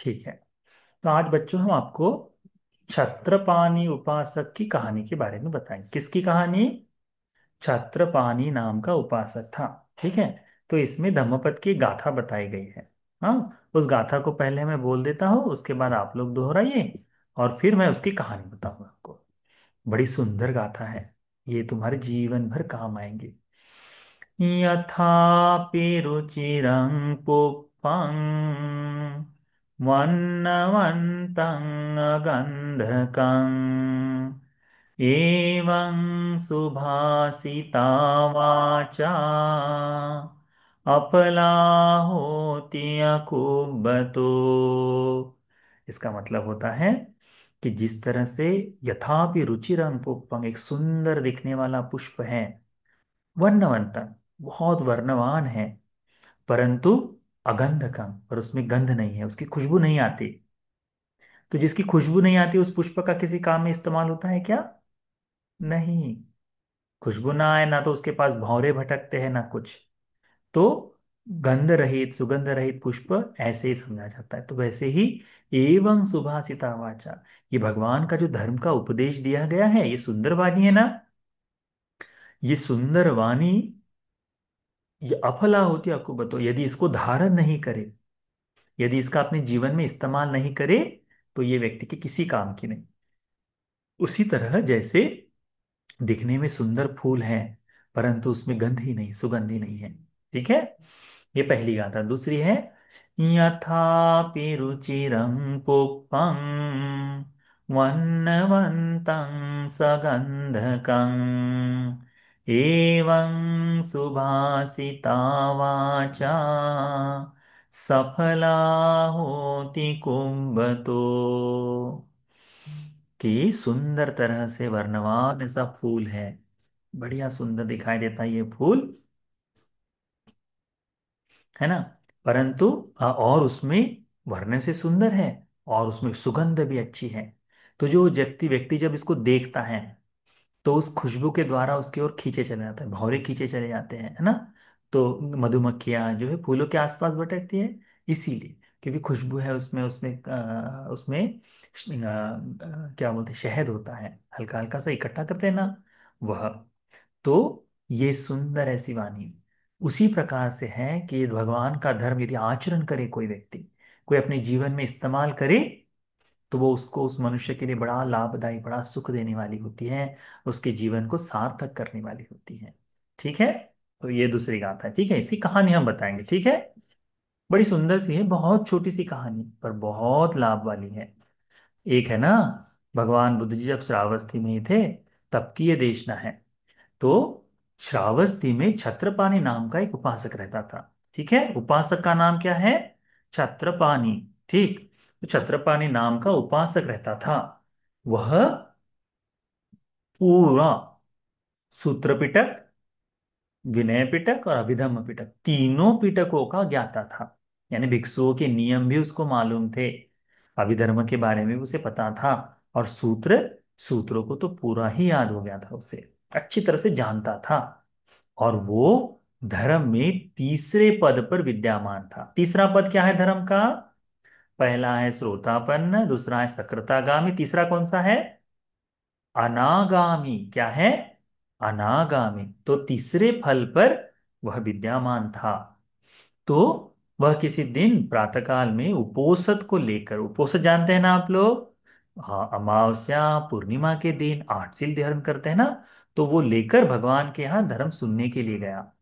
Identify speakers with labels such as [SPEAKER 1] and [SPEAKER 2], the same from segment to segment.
[SPEAKER 1] ठीक है। तो आज बच्चों हम आपको छत्रपाणि उपासक की कहानी के बारे में बताएंगे। किसकी कहानी? छत्रपाणि नाम का उपासक था। ठीक है। तो इसमें धम्मपद की गाथा बताई गई है। हाँ, उस गाथा को पहले मैं बोल देता हूँ, उसके बाद आप लोग दोहराइए और फिर मैं उसकी कहानी बताऊंगा आपको। बड़ी सुंदर गाथा है, ये तुम्हारे जीवन भर काम आएंगे। यथापि रुचिरं पुष्पं वन्नवन्तं गन्धकं एवं सुभाषिता वाचा अपलाहोति अकुब्बतो। इसका मतलब होता है कि जिस तरह से यथापि रुचिरं पुष्पं, एक सुंदर दिखने वाला पुष्प है, वर्णवंतम, बहुत वर्णवान है, परंतु अगंधकम, पर उसमें गंध नहीं है, उसकी खुशबू नहीं आती। तो जिसकी खुशबू नहीं आती उस पुष्प का किसी काम में इस्तेमाल होता है क्या? नहीं। खुशबू ना आए ना तो उसके पास भौरे भटकते हैं ना कुछ। तो गंध रहित, सुगंध रहित पुष्प ऐसे ही समझा जाता है। तो वैसे ही एवं सुभाषिता वाचा, ये भगवान का जो धर्म का उपदेश दिया गया है, ये सुंदर वाणी है ना, ये सुंदर वाणी ये अफला होती अकुबतो, यदि इसको धारण नहीं करे, यदि इसका अपने जीवन में इस्तेमाल नहीं करे, तो ये व्यक्ति के किसी काम की नहीं। उसी तरह जैसे दिखने में सुंदर फूल है परंतु उसमें गंध ही नहीं, सुगंध ही नहीं है। ठीक है। ये पहली गाथा। दूसरी है, यथापि रुचिरं पुष्पं वन्नवन्तं सगन्धकं एवं सुभाषिता वाचा सफला होति कुंभतो। कि सुंदर तरह से वर्णवान ऐसा फूल है, बढ़िया सुंदर दिखाई देता है ये फूल, है ना, परंतु और उसमें वर्ण से सुंदर है और उसमें सुगंध भी अच्छी है। तो जो व्यक्ति व्यक्ति जब इसको देखता है तो उस खुशबू के द्वारा उसकी ओर खींचे चले जाते हैं, भौरे खींचे चले जाते हैं, है ना। तो मधुमक्खियां जो है फूलों के आसपास भटकती है, इसीलिए, क्योंकि खुशबू है उसमें, उसमें क्या बोलते हैं, शहद होता है, हल्का हल्का सा इकट्ठा करते हैं ना, वह। तो ये सुंदर ऐसी वाणी उसी प्रकार से है कि भगवान का धर्म यदि आचरण करे कोई व्यक्ति, कोई अपने जीवन में इस्तेमाल करे, तो वो उसको, उस मनुष्य के लिए बड़ा लाभदायी, बड़ा सुख देने वाली होती है, उसके जीवन को सार्थक करने वाली होती है। ठीक है। तो ये दूसरी गाथा है। ठीक है, इसकी कहानी हम बताएंगे। ठीक है। बड़ी सुंदर सी है, बहुत छोटी सी कहानी पर बहुत लाभ वाली है। एक है ना, भगवान बुद्ध जी जब श्रावस्ती में ही थे तब की ये देशना है। तो श्रावस्ती में छत्रपाणि नाम का एक उपासक रहता था। ठीक है, उपासक का नाम क्या है? छत्रपाणि। ठीक। तो छत्रपाणि नाम का उपासक रहता था। वह पूरा सूत्र पिटक, विनय पिटक और अभिधम्म पिटक, तीनों पिटकों का ज्ञाता था। यानी भिक्षुओं के नियम भी उसको मालूम थे, अभिधर्म के बारे में भी उसे पता था, और सूत्रों को तो पूरा ही याद हो गया था, उसे अच्छी तरह से जानता था। और वो धर्म में तीसरे पद पर विद्यमान था। तीसरा पद क्या है धर्म का? पहला है श्रोतापन्न, दूसरा है सकृतागामी, तीसरा कौन सा है? अनागामी। क्या है? अनागामी। तो तीसरे फल पर वह विद्यमान था। तो वह किसी दिन प्रातःकाल में उपोषद को लेकर, उपोषद जानते हैं ना आप लोग? हाँ, अमावस्या पूर्णिमा के दिन आठ सील धारण करते हैं ना, तो वो लेकर भगवान के यहाँ धर्म सुनने के लिए गया।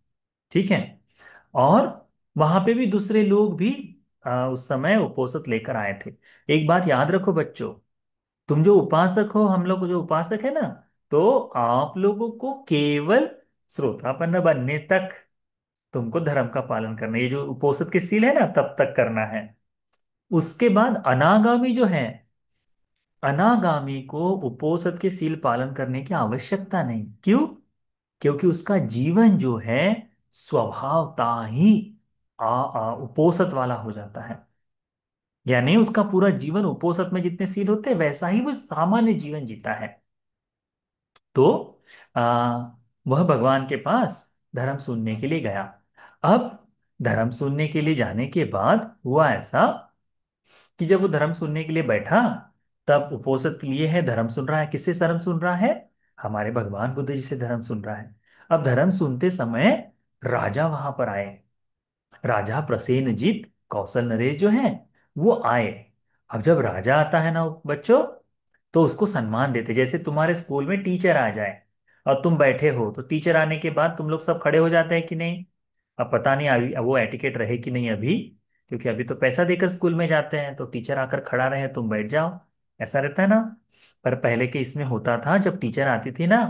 [SPEAKER 1] ठीक है। और वहां पे भी दूसरे लोग भी उस समय उपोषित लेकर आए थे। एक बात याद रखो बच्चों, तुम जो उपासक हो, हम लोग जो उपासक है ना, तो आप लोगों को केवल श्रोतापन्न बनने तक तुमको धर्म का पालन करना है। ये जो उपोषित के सील है ना, तब तक करना है। उसके बाद अनागामी जो है, अनागामी को उपोषित के सील पालन करने की आवश्यकता नहीं। क्यों? क्योंकि उसका जीवन जो है स्वभावता ही उपोषित वाला हो जाता है। यानी उसका पूरा जीवन उपोषित में जितने सील होते हैं वैसा ही वो सामान्य जीवन जीता है। तो आ, वह भगवान के पास धर्म सुनने के लिए गया। अब धर्म सुनने के लिए जाने के बाद हुआ ऐसा कि जब वो धर्म सुनने के लिए बैठा, तब उपोषित लिए है, धर्म सुन रहा है। किससे धर्म सुन रहा है? हमारे भगवान बुद्ध जी से धर्म सुन रहा है। अब धर्म सुनते समय राजा वहां पर आए। राजा प्रसेनजीत कौशल नरेश जो है, वो आए। अब जब राजा आता है ना बच्चों, तो उसको सम्मान देते, जैसे तुम्हारे स्कूल में टीचर आ जाए और तुम बैठे हो, तो टीचर आने के बाद तुम लोग सब खड़े हो जाते हैं कि नहीं? अब पता नहीं अभी अब वो एटिकेट रहे कि नहीं अभी, क्योंकि अभी तो पैसा देकर स्कूल में जाते हैं, तो टीचर आकर खड़ा रहे तुम बैठ जाओ, ऐसा रहता है ना। पर पहले के इसमें होता था, जब टीचर आती थी ना,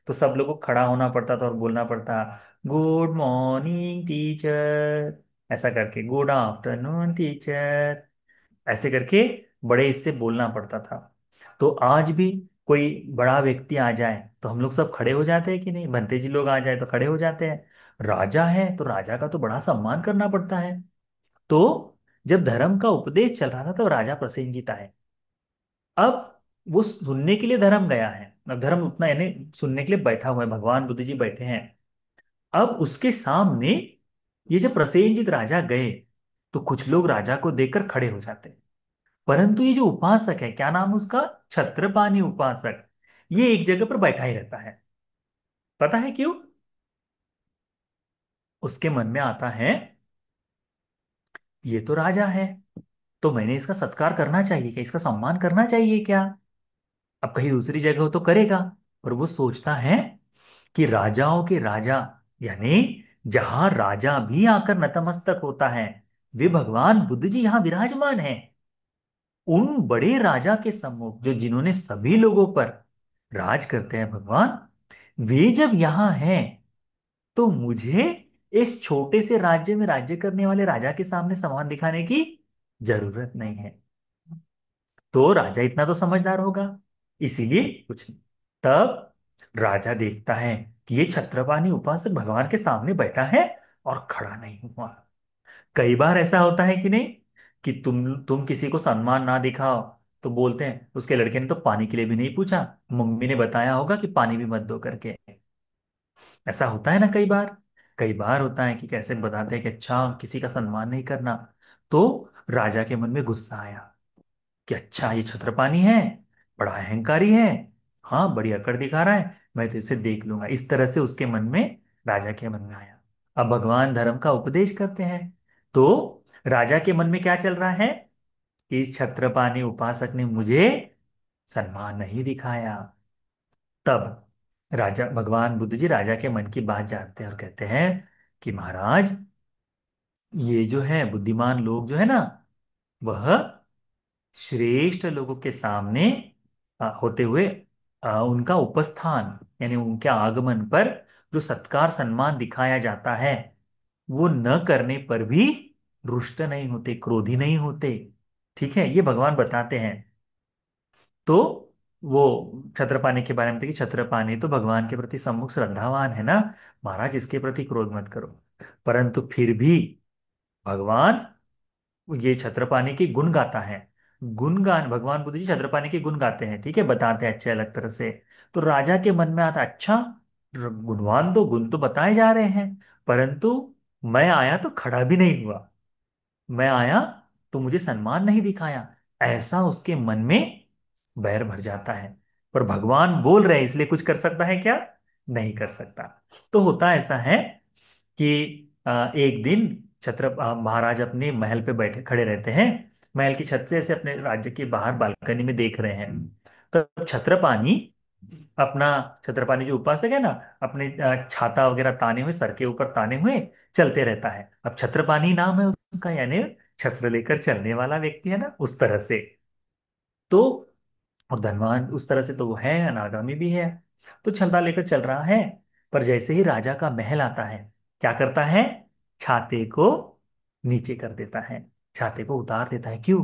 [SPEAKER 1] तो सब लोगों को खड़ा होना पड़ता था और बोलना पड़ता, गुड मॉर्निंग टीचर, ऐसा करके, गुड आफ्टरनून टीचर, ऐसे करके बड़े इससे बोलना पड़ता था। तो आज भी कोई बड़ा व्यक्ति आ जाए तो हम लोग सब खड़े हो जाते हैं कि नहीं? भंते जी लोग आ जाए तो खड़े हो जाते हैं। राजा है तो राजा का तो बड़ा सम्मान करना पड़ता है। तो जब धर्म का उपदेश चल रहा था तब राजा प्रसेनजीत आए। अब वो सुनने के लिए धर्म गया है, अब धर्म उतना यानी सुनने के लिए बैठा हुआ है, भगवान बुद्ध जी बैठे हैं। अब उसके सामने ये जब प्रसेनजीत राजा गए, तो कुछ लोग राजा को देखकर खड़े हो जाते हैं। परंतु ये जो उपासक है, क्या नाम है उसका? छत्रपाणी उपासक, ये एक जगह पर बैठा ही रहता है। पता है क्यों? उसके मन में आता है, ये तो राजा है, तो मैंने इसका सत्कार करना चाहिए क्या, इसका सम्मान करना चाहिए क्या? अब कहीं दूसरी जगह हो तो करेगा, पर वो सोचता है कि राजाओं के राजा, यानी जहां राजा भी आकर नतमस्तक होता है, वे भगवान बुद्ध जी यहां विराजमान हैं। उन बड़े राजा के सम्मुख, जो जिन्होंने सभी लोगों पर राज करते हैं भगवान, वे जब यहाँ हैं, तो मुझे इस छोटे से राज्य में राज्य करने वाले राजा के सामने सम्मान दिखाने की जरूरत नहीं है। तो राजा इतना तो समझदार होगा, इसीलिए कुछ नहीं। तब राजा देखता है कि ये छत्रपाणी उपासक भगवान के सामने बैठा है और खड़ा नहीं हुआ। कई बार ऐसा होता है कि नहीं, कि तुम किसी को सम्मान ना दिखाओ, तो बोलते हैं उसके लड़के ने तो पानी के लिए भी नहीं पूछा, मम्मी ने बताया होगा कि पानी भी मत दो करके। ऐसा होता है ना कई बार। कई बार होता है कि कैसे बताते हैं कि अच्छा किसी का सम्मान नहीं करना। तो राजा के मन में गुस्सा आया कि अच्छा ये छत्रपाणी है, बड़ा अहंकारी है, हाँ बड़ी अकड़ दिखा रहा है, मैं तो इसे देख लूंगा, इस तरह से उसके मन में, राजा के मन में आया। अब भगवान धर्म का उपदेश करते हैं, तो राजा के मन में क्या चल रहा है कि इस छत्रपाणी उपासक ने मुझे सम्मान नहीं दिखाया। तब राजा भगवान बुद्ध जी राजा के मन की बात जानते हैं और कहते हैं कि महाराज, ये जो है बुद्धिमान लोग जो है ना, वह श्रेष्ठ लोगों के सामने होते हुए उनका उपस्थान, यानी उनके आगमन पर जो सत्कार सम्मान दिखाया जाता है, वो न करने पर भी रुष्ट नहीं होते, क्रोधी नहीं होते। ठीक है, ये भगवान बताते हैं। तो वो छत्रपाणी के बारे में थे कि छत्रपाणी तो भगवान के प्रति सम्मुख श्रद्धावान है ना, महाराज इसके प्रति क्रोध मत करो। परंतु फिर भी भगवान ये छत्रपाणी के गुण गाता है। गुणगान भगवान बुद्ध जी छत्रपाणी के गुण गाते हैं, ठीक है, बताते हैं अच्छे अलग तरह से। तो राजा के मन में आता, अच्छा गुणवान तो गुण तो बताए जा रहे हैं, परंतु मैं आया तो खड़ा भी नहीं हुआ, मैं आया तो मुझे सम्मान नहीं दिखाया, ऐसा उसके मन में बैर भर जाता है। पर भगवान बोल रहे हैं इसलिए कुछ कर सकता है क्या? नहीं कर सकता। तो होता ऐसा है कि एक दिन महाराज अपने महल पे बैठे खड़े रहते हैं, महल की छत से ऐसे अपने राज्य के बाहर बालकनी में देख रहे हैं। तो छत्रपाणी अपना, छत्रपाणी जो उपासक है ना, अपने छाता वगैरह ताने हुए, सर के ऊपर ताने हुए चलते रहता है। अब छत्रपाणी नाम है उसका, यानी छत्र लेकर चलने वाला व्यक्ति है ना, उस तरह से। तो और धनवान उस तरह से तो वो है, अनागामी भी है। तो छलता लेकर चल रहा है। पर जैसे ही राजा का महल आता है, क्या करता है? छाते को नीचे कर देता है, छाते को उतार देता है। क्यों?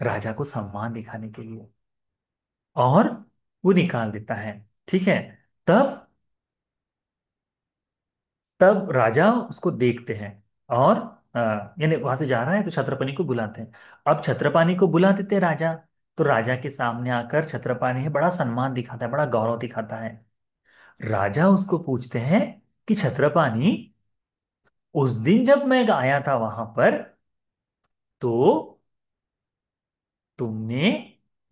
[SPEAKER 1] राजा को सम्मान दिखाने के लिए। और वो निकाल देता है। ठीक है। तब तब राजा उसको देखते हैं, और यानी वहां से जा रहा है तो छत्रपति को बुलाते हैं। अब छत्रपाणी को बुला देते हैं राजा। तो राजा के सामने आकर छत्रपाणी है बड़ा सम्मान दिखाता है, बड़ा गौरव दिखाता है। राजा उसको पूछते हैं कि छत्रपाणी, उस दिन जब मैं आया था वहां पर, तो तुमने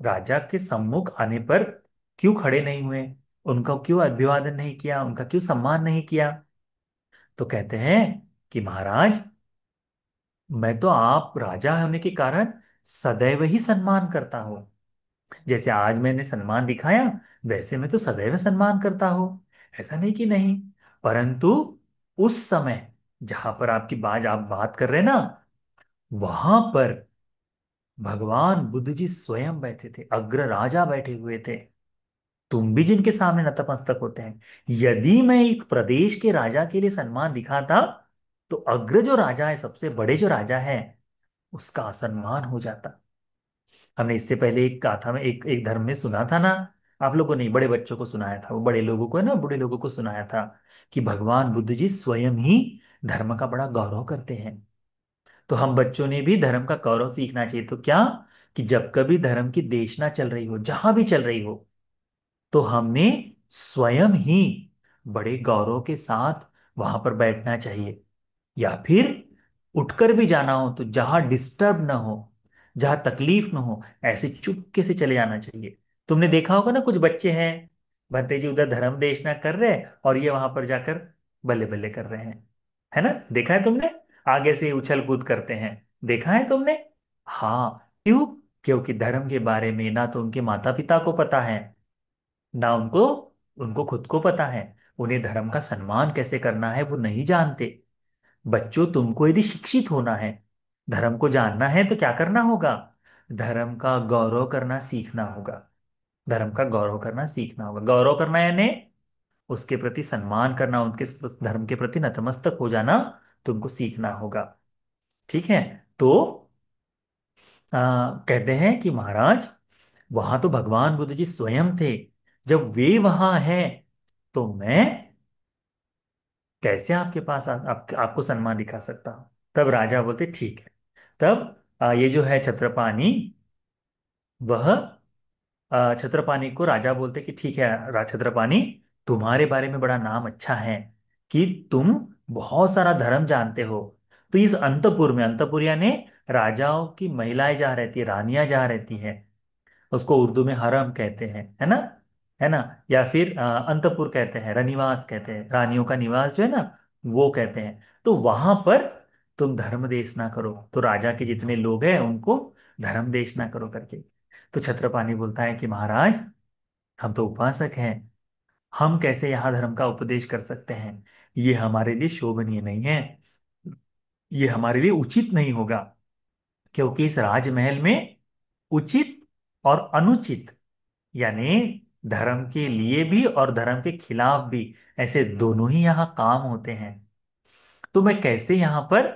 [SPEAKER 1] राजा के सम्मुख आने पर क्यों खड़े नहीं हुए, उनका क्यों अभिवादन नहीं किया, उनका क्यों सम्मान नहीं किया? तो कहते हैं कि महाराज, मैं तो आप राजा होने के कारण सदैव ही सम्मान करता हूँ। जैसे आज मैंने सम्मान दिखाया, वैसे मैं तो सदैव सम्मान करता हूँ। ऐसा नहीं कि नहीं। परंतु उस समय जहां पर आपकी बात आप बात कर रहे हैं ना, वहां पर भगवान बुद्ध जी स्वयं बैठे थे, अग्र राजा बैठे हुए थे। तुम भी जिनके सामने नतमस्तक होते हैं, यदि मैं एक प्रदेश के राजा के लिए सम्मान दिखाता, तो अग्र जो राजा है, सबसे बड़े जो राजा है, उसका असम्मान हो जाता। हमने इससे पहले एक गाथा में, एक एक धर्म में सुना था ना, आप लोगों ने, बड़े बच्चों को सुनाया था, वो बड़े लोगों को है ना, बूढ़े लोगों को सुनाया था कि भगवान बुद्ध जी स्वयं ही धर्म का बड़ा गौरव करते हैं। तो हम बच्चों ने भी धर्म का गौरव सीखना चाहिए। तो क्या, कि जब कभी धर्म की देशना चल रही हो, जहां भी चल रही हो, तो हमने स्वयं ही बड़े गौरव के साथ वहां पर बैठना चाहिए। या फिर उठकर भी जाना हो तो जहां डिस्टर्ब ना हो, जहां तकलीफ ना हो, ऐसे चुपके से चले जाना चाहिए। तुमने देखा होगा ना, कुछ बच्चे हैं, भंते जी उधर धर्म देशना कर रहे हैं और ये वहां पर जाकर बल्ले बल्ले कर रहे हैं, है ना? देखा है तुमने? आगे से उछल कूद करते हैं, देखा है तुमने? हाँ, क्यों? क्योंकि धर्म के बारे में ना तो उनके माता पिता को पता है, ना उनको उनको खुद को पता है। उन्हें धर्म का सम्मान कैसे करना है वो नहीं जानते। बच्चों, तुमको यदि शिक्षित होना है, धर्म को जानना है, तो क्या करना होगा? धर्म का गौरव करना सीखना होगा। धर्म का गौरव करना सीखना होगा। गौरव करना यानी उसके प्रति सम्मान करना, उनके धर्म के प्रति नतमस्तक हो जाना, तुमको सीखना होगा। ठीक है? तो कहते हैं कि महाराज, वहां तो भगवान बुद्ध जी स्वयं थे। जब वे वहां हैं, तो मैं कैसे आपके पास आपको सम्मान दिखा सकता हूं? तब राजा बोलते ठीक है। तब ये जो है छत्रपाणि, वह छत्रपाणि को राजा बोलते कि ठीक है छत्रपाणि, तुम्हारे बारे में बड़ा नाम अच्छा है कि तुम बहुत सारा धर्म जानते हो। तो इस अंतपुर में, अंतपुर यानी राजाओं की महिलाएं जहाँ रहती है, रानियां जहाँ रहती हैं, उसको उर्दू में हरम कहते हैं, है ना? है ना? या फिर अंतपुर कहते हैं, रनिवास कहते हैं, रानियों का निवास जो है ना, वो कहते हैं। तो वहां पर तुम धर्म देश ना करो, तो राजा के जितने लोग हैं उनको धर्म देश ना करो करके। तो छत्रपाणि बोलता है कि महाराज, हम तो उपासक हैं, हम कैसे यहाँ धर्म का उपदेश कर सकते हैं? ये हमारे लिए शोभनीय नहीं है, ये हमारे लिए उचित नहीं होगा। क्योंकि इस राजमहल में उचित और अनुचित, यानी धर्म के लिए भी और धर्म के खिलाफ भी, ऐसे दोनों ही यहाँ काम होते हैं। तो मैं कैसे यहाँ पर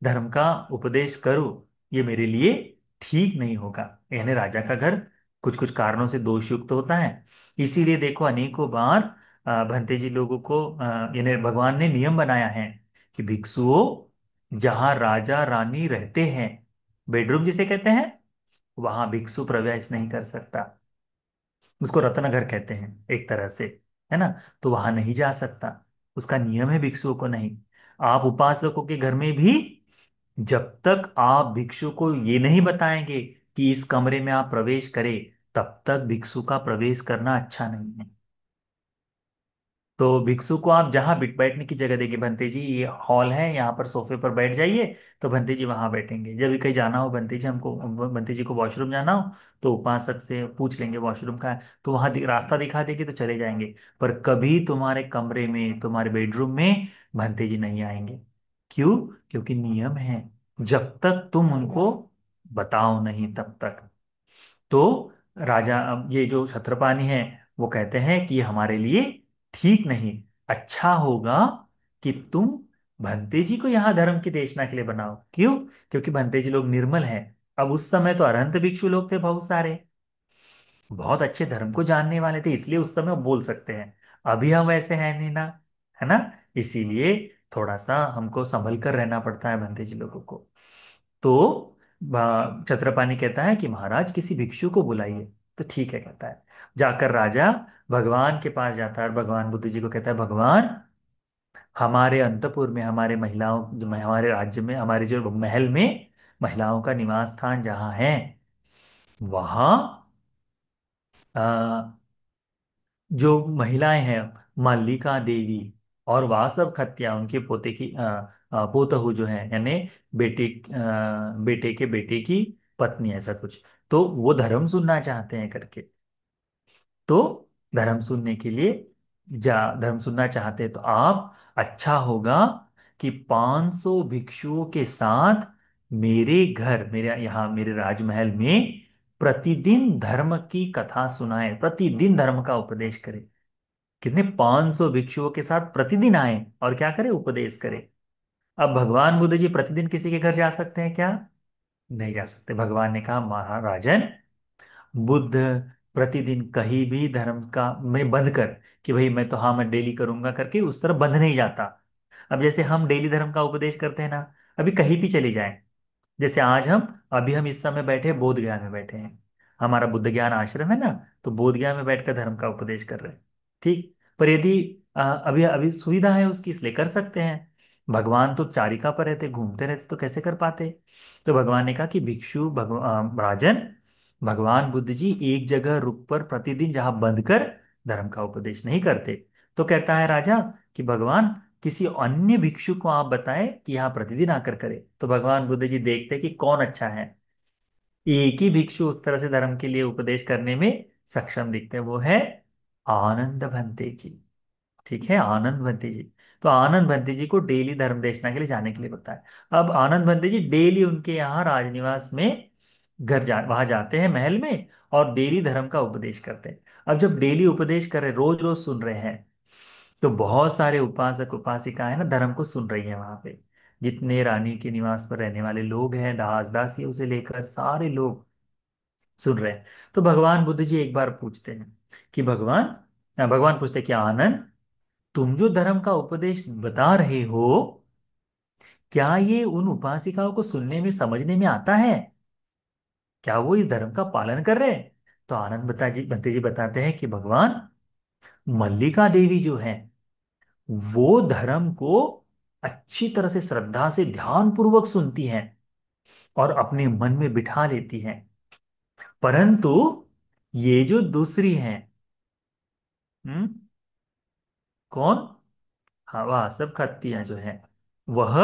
[SPEAKER 1] धर्म का उपदेश करूं? ये मेरे लिए ठीक नहीं होगा। यानी राजा का घर कुछ कुछ कारणों से दोषयुक्त होता है। इसीलिए देखो, अनेकों बार भंते जी लोगों को यानी भगवान ने नियम बनाया है कि भिक्षुओं, जहां राजा रानी रहते हैं, बेडरूम जिसे कहते हैं, वहां भिक्षु प्रवेश नहीं कर सकता। उसको रत्न घर कहते हैं एक तरह से, है ना? तो वहां नहीं जा सकता, उसका नियम है भिक्षुओं को नहीं। आप उपासकों के घर में भी जब तक आप भिक्षु को ये नहीं बताएंगे कि इस कमरे में आप प्रवेश करें, तब तक भिक्षु का प्रवेश करना अच्छा नहीं है। तो भिक्षु को आप जहां बैठने की जगह देंगे, भंते जी ये हॉल है, यहाँ पर सोफे पर बैठ जाइए, तो भंते जी वहां बैठेंगे। जब भी कहीं जाना हो, भंते जी हमको, भंते जी को वॉशरूम जाना हो, तो उपासक से पूछ लेंगे वॉशरूम का है, तो वहां रास्ता दिखा देंगे तो चले जाएंगे। पर कभी तुम्हारे कमरे में, तुम्हारे बेडरूम में भंते जी नहीं आएंगे। क्यों? क्योंकि नियम है, जब तक तुम उनको बताओ नहीं तब तक। तो राजा, अब ये जो छत्रपाणि है, वो कहते हैं कि ये हमारे लिए ठीक नहीं। अच्छा होगा कि तुम भंते जी को यहाँ धर्म की देशना के लिए बनाओ। क्यों? क्योंकि भंते जी लोग निर्मल हैं। अब उस समय तो अरंत भिक्षु लोग थे बहुत सारे, बहुत अच्छे धर्म को जानने वाले थे, इसलिए उस समय वो बोल सकते हैं। अभी हम वैसे हैं नहीं ना, है ना? इसीलिए थोड़ा सा हमको संभल कर रहना पड़ता है भंते जी लोगों को। तो छत्रपाणि कहता है कि महाराज, किसी भिक्षु को बुलाइए। तो ठीक है, कहता है। जाकर राजा भगवान के पास जाता है और भगवान बुद्ध जी को कहता है, भगवान, हमारे अंतपुर में, हमारे महिलाओं, जो हमारे राज्य में, हमारे जो महल में महिलाओं का निवास स्थान जहाँ है वहाँ जो महिलाएं हैं, मल्लिका देवी और वासव खत्या, उनके पोते की पोतहू जो है, यानी बेटे के बेटे की पत्नी, ऐसा कुछ। तो वो धर्म सुनना चाहते हैं करके। तो धर्म सुनना चाहते हैं तो आप, अच्छा होगा कि 500 भिक्षुओं के साथ मेरे घर, मेरे यहाँ, मेरे राजमहल में प्रतिदिन धर्म की कथा सुनाए, प्रतिदिन धर्म का उपदेश करे। कितने, 500 भिक्षुओं के साथ प्रतिदिन आए और क्या करे, उपदेश करे। अब भगवान बुद्ध जी प्रतिदिन किसी के घर जा सकते हैं क्या? नहीं जा सकते। भगवान ने कहा, महाराजन, बुद्ध प्रतिदिन कहीं भी धर्म का में बंध कर कि भाई मैं तो, हाँ मैं डेली करूंगा करके उस तरफ बंध नहीं जाता। अब जैसे हम डेली धर्म का उपदेश करते हैं ना, अभी कहीं भी चले जाएं, जैसे आज हम इस समय बैठे बोध गया में बैठे हैं, हमारा बुद्ध ज्ञान आश्रम है ना, तो बोध गया में बैठकर धर्म का उपदेश कर रहे हैं। ठीक, पर यदि अभी अभी सुविधा है उसकी, इसलिए कर सकते हैं। भगवान तो चारिका पर रहते, घूमते रहते, तो कैसे कर पाते? तो भगवान ने कहा कि राजन, भगवान बुद्ध जी एक जगह रुक कर प्रतिदिन जहां बंध कर धर्म का उपदेश नहीं करते। तो कहता है राजा कि भगवान, किसी अन्य भिक्षु को आप बताएं कि यहाँ प्रतिदिन आकर करे। तो भगवान बुद्ध जी देखते कि कौन अच्छा है, एक ही भिक्षु उस तरह से धर्म के लिए उपदेश करने में सक्षम दिखते हैं, वो है आनंद भंते जी। ठीक है, आनंद भंते जी। तो आनंद भंते जी को डेली धर्म देशना के लिए जाने के लिए बताया। अब आनंद भंते जी डेली उनके यहाँ राजनिवास में वहां जाते हैं, महल में, और डेली धर्म का उपदेश करते हैं। अब जब डेली उपदेश कर रहे, रोज रोज सुन रहे हैं, तो बहुत सारे उपासक उपासिकाएं ना धर्म को सुन रही हैं वहां पे। जितने रानी के निवास पर रहने वाले लोग हैं, दास दासियों से लेकर सारे लोग सुन रहे हैं। तो भगवान बुद्ध जी एक बार पूछते हैं कि भगवान पूछते हैं कि आनंद, तुम जो धर्म का उपदेश बता रहे हो, क्या ये उन उपासिकाओं को सुनने में, समझने में आता है? क्या वो इस धर्म का पालन कर रहे हैं? तो भंते जी बताते हैं कि भगवान, मल्लिका देवी जो है वो धर्म को अच्छी तरह से, श्रद्धा से, ध्यान पूर्वक सुनती हैं और अपने मन में बिठा लेती हैं। परंतु ये जो दूसरी हैं, हम्म, कौन? हवा सब खाती हैं जो है, वह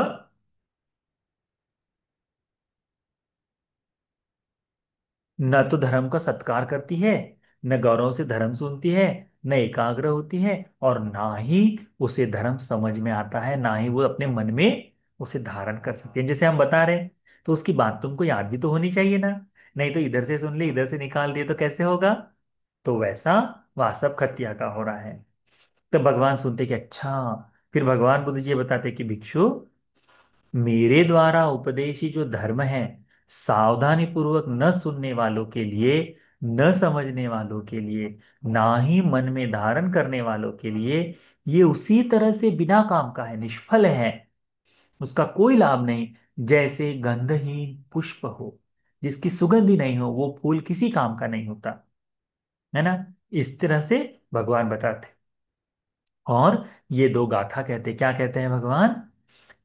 [SPEAKER 1] न तो धर्म का सत्कार करती है, न गौरव से धर्म सुनती है, न एकाग्र होती है, और ना ही उसे धर्म समझ में आता है, ना ही वो अपने मन में उसे धारण कर सकती है। जैसे हम बता रहे हैं, तो उसकी बात तुमको याद भी तो होनी चाहिए ना, नहीं तो इधर से सुन ले, इधर से निकाल दिए तो कैसे होगा? तो वैसा वासव खत्या का हो रहा है। तो भगवान सुनते कि अच्छा। फिर भगवान बुद्ध जी ये बताते कि भिक्षु, मेरे द्वारा उपदेशी जो धर्म है, सावधानी पूर्वक न सुनने वालों के लिए, न समझने वालों के लिए, ना ही मन में धारण करने वालों के लिए, ये उसी तरह से बिना काम का है, निष्फल है, उसका कोई लाभ नहीं। जैसे गंधहीन पुष्प हो, जिसकी सुगंध ही नहीं हो, वो फूल किसी काम का नहीं होता, है ना। इस तरह से भगवान बताते। और ये दो गाथा कहते, क्या कहते हैं भगवान?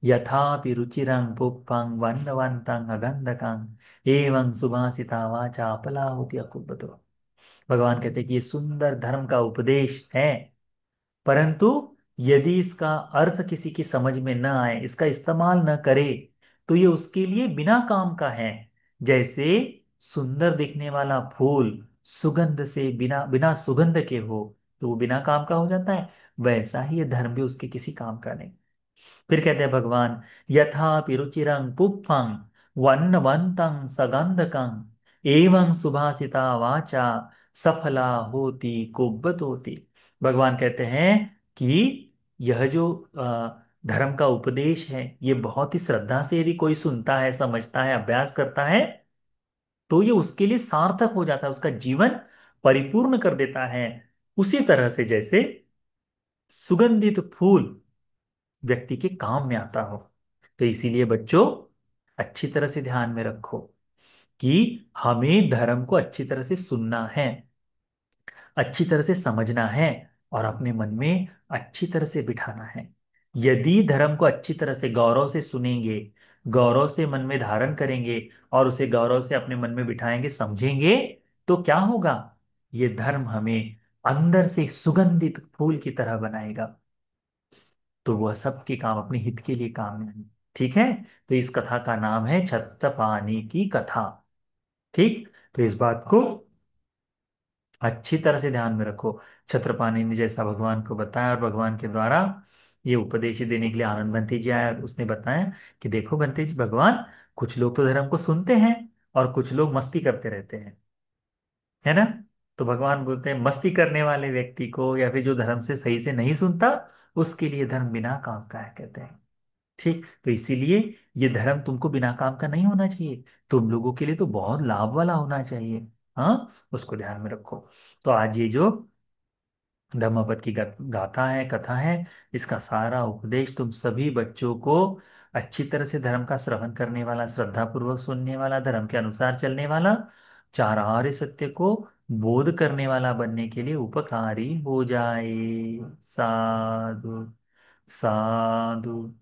[SPEAKER 1] यथापि रुचिरं पुप्पं वन्नवन्तं अगन्धकं एवं सुभाषिता वाचा फलाहुति अकुर्वतो। भगवान कहते हैं कि ये सुंदर धर्म का उपदेश है, परंतु यदि इसका अर्थ किसी की समझ में न आए, इसका इस्तेमाल न करे, तो ये उसके लिए बिना काम का है। जैसे सुंदर दिखने वाला फूल सुगंध से, बिना बिना सुगंध के हो, तो वो बिना काम का हो जाता है। वैसा ही ये धर्म भी उसके किसी काम का नहीं। फिर कहते हैं भगवान, यथापि रुचिरं पुप्पं वन्नवन्तं सगन्धकं एवं सुभाषिता वाचा सफला होती कुब्बत होती। भगवान कहते हैं कि यह जो धर्म का उपदेश है, ये बहुत ही श्रद्धा से यदि कोई सुनता है, समझता है, अभ्यास करता है, तो ये उसके लिए सार्थक हो जाता है, उसका जीवन परिपूर्ण कर देता है। उसी तरह से जैसे सुगंधित फूल व्यक्ति के काम में आता हो। तो इसीलिए बच्चों, अच्छी तरह से ध्यान में रखो कि हमें धर्म को अच्छी तरह से सुनना है, अच्छी तरह से समझना है, और अपने मन में अच्छी तरह से बिठाना है। यदि धर्म को अच्छी तरह से गौरव से सुनेंगे, गौरव से मन में धारण करेंगे और उसे गौरव से अपने मन में बिठाएंगे, समझेंगे, तो क्या होगा? ये धर्म हमें अंदर से सुगंधित फूल की तरह बनाएगा। तो वह सबके काम, अपने हित के लिए काम में आएंगे। ठीक है। तो इस कथा का नाम है छत्रपाणि की कथा। ठीक। तो इस बात को अच्छी तरह से ध्यान में रखो। छत्रपाणि ने जैसा भगवान को बताया और भगवान के द्वारा ये उपदेश देने के लिए आनंद बंटी जी आया और उसने बताया कि देखो बंटी जी, भगवान, कुछ लोग तो धर्म को सुनते हैं और कुछ लोग मस्ती करते रहते हैं, है ना। तो भगवान बोलते हैं मस्ती करने वाले व्यक्ति को या फिर जो धर्म से सही से नहीं सुनता, उसके लिए धर्म बिना काम का है, कहते हैं। ठीक। तो इसीलिए ये धर्म तुमको बिना काम का नहीं होना चाहिए, तुम लोगों के लिए तो बहुत लाभ वाला होना चाहिए। हाँ, उसको ध्यान में रखो। तो आज ये जो धम्मपद की गाथा है, कथा है, इसका सारा उपदेश तुम सभी बच्चों को अच्छी तरह से धर्म का श्रवण करने वाला, श्रद्धा पूर्वक सुनने वाला, धर्म के अनुसार चलने वाला, चार आर्य सत्य को बोध करने वाला बनने के लिए उपकारी हो जाए। साधु साधु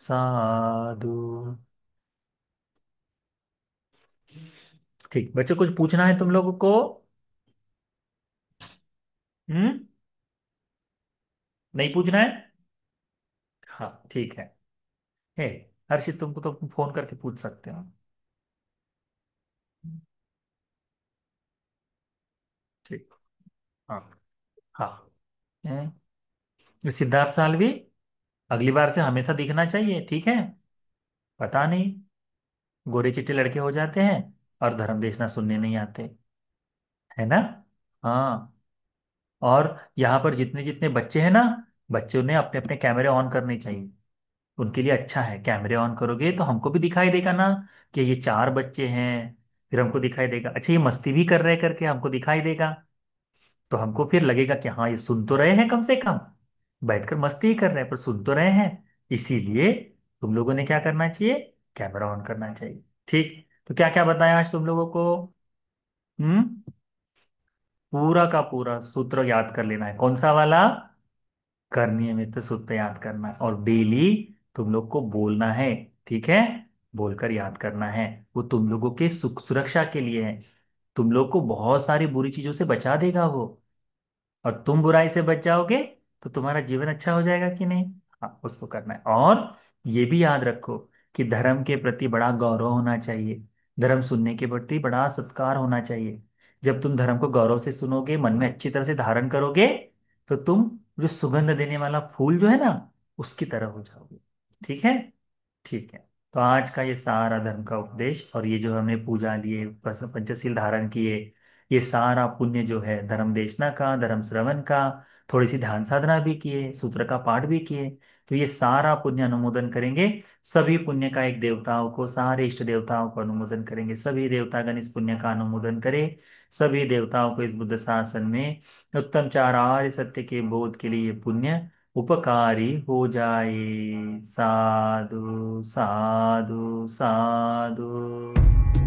[SPEAKER 1] साधु। ठीक बच्चों, कुछ पूछना है तुम लोगों को? हम्म। नहीं पूछना है? हाँ ठीक है। हे हर्षित, तुमको तो फोन करके पूछ सकते हो। ठीक। हाँ। हाँ। हैं? सिद्धार्थ साल्वी, अगली बार से हमेशा दिखना चाहिए, ठीक है। पता नहीं, गोरे चिट्टे लड़के हो जाते हैं और धर्म देशना सुनने नहीं आते, है ना। हाँ। और यहाँ पर जितने जितने बच्चे हैं ना, बच्चों ने अपने अपने कैमरे ऑन करने चाहिए। उनके लिए अच्छा है, कैमरे ऑन करोगे तो हमको भी दिखाई देगा ना कि ये चार बच्चे हैं। फिर हमको दिखाई देगा, अच्छा ये मस्ती भी कर रहे हैं करके हमको दिखाई देगा। तो हमको फिर लगेगा कि हाँ, ये सुन तो रहे हैं, कम से कम बैठकर मस्ती ही कर रहे हैं पर सुन तो रहे हैं। इसीलिए तुम लोगों ने क्या करना चाहिए? कैमरा ऑन करना चाहिए। ठीक। तो क्या क्या बताया आज तुम लोगों को? हम्म। पूरा का पूरा सूत्र याद कर लेना है, कौन सा वाला? करनियमित सूत्र याद करना है और डेली तुम लोग को बोलना है। ठीक है। बोलकर याद करना है। वो तुम लोगों के सुख सुरक्षा के लिए है। तुम लोग को बहुत सारी बुरी चीजों से बचा देगा वो। और तुम बुराई से बच जाओगे तो तुम्हारा जीवन अच्छा हो जाएगा कि नहीं। हाँ, उसको करना है। और ये भी याद रखो कि धर्म के प्रति बड़ा गौरव होना चाहिए, धर्म सुनने के प्रति बड़ा सत्कार होना चाहिए। जब तुम धर्म को गौरव से सुनोगे, मन में अच्छी तरह से धारण करोगे, तो तुम जो सुगंध देने वाला फूल जो है ना, उसकी तरह हो जाओगे। ठीक है। ठीक है। तो आज का ये सारा धर्म का उपदेश और ये जो हमने पूजा लिए, पंचशील धारण किए, ये सारा पुण्य जो है धर्म देशना का, धर्म श्रवण का, थोड़ी सी ध्यान साधना भी किए, सूत्र का पाठ भी किए, तो ये सारा पुण्य अनुमोदन करेंगे। सभी पुण्य का एक देवताओं को, सारे इष्ट देवताओं को अनुमोदन करेंगे। सभी देवतागण इस पुण्य का अनुमोदन करें। सभी देवताओं को इस बुद्ध शासन में उत्तम चार आर्य सत्य के बोध के लिए ये पुण्य उपकारी हो जाए। साधु साधु साधु।